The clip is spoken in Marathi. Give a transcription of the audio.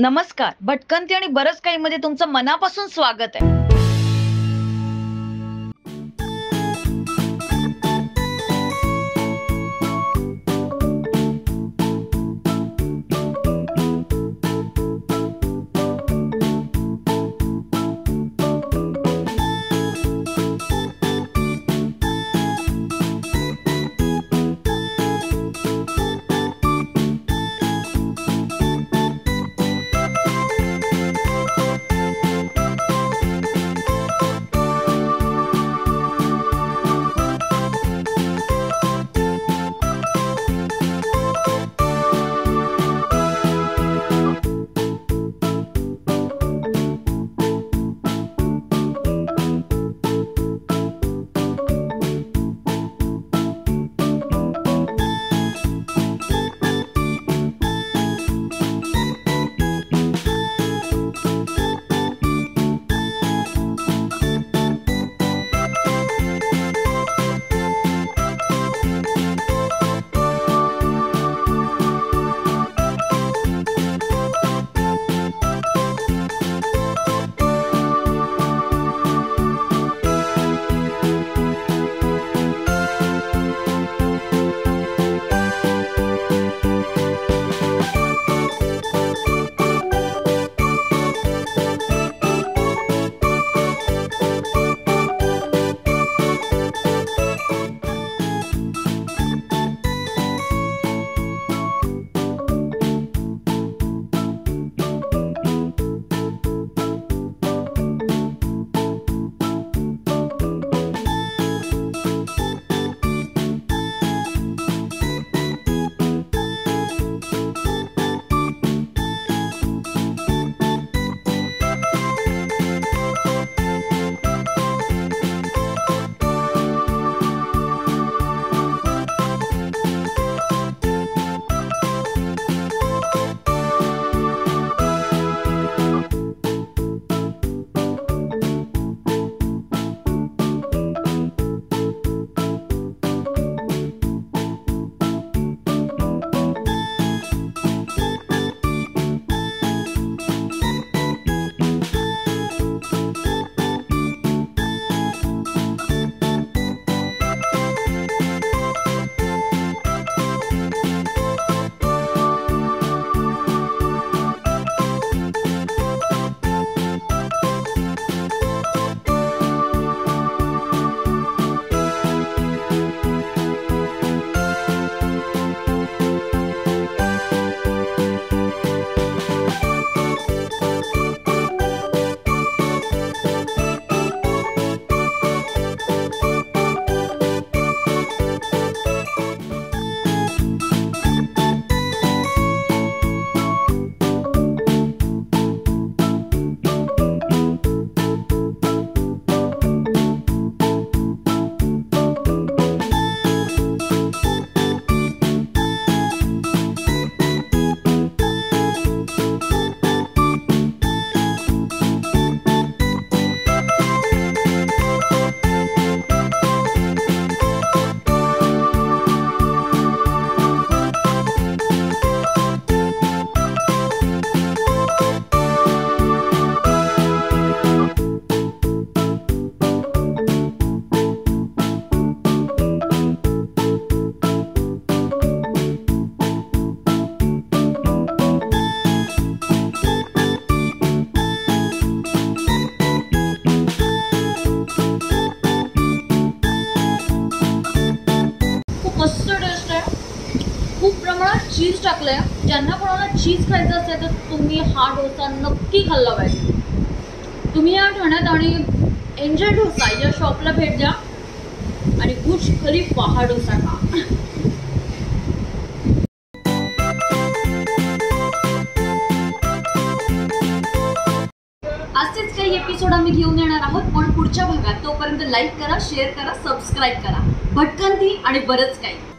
नमस्कार, भटकंती आणि बरंच काही मध्ये तुमचं मनापासून स्वागत आहे. चीज टाकलंय. ज्यांना कोणाला चीज खायचं असेल तर तुम्ही हा डोसा नक्की खाल्ला पाहिजे. तुम्ही या ठाण्यात आणि एन्जॉय डोसा या शॉपला भेट द्या आणि बुर्ज खलिफा हा डोसा खा. असेच काही एपिसोड आम्ही घेऊन येणार आहोत पण पुढच्या भागात. तोपर्यंत लाईक करा, शेअर करा, सबस्क्राईब करा. भटकंती आणि बरंच काही.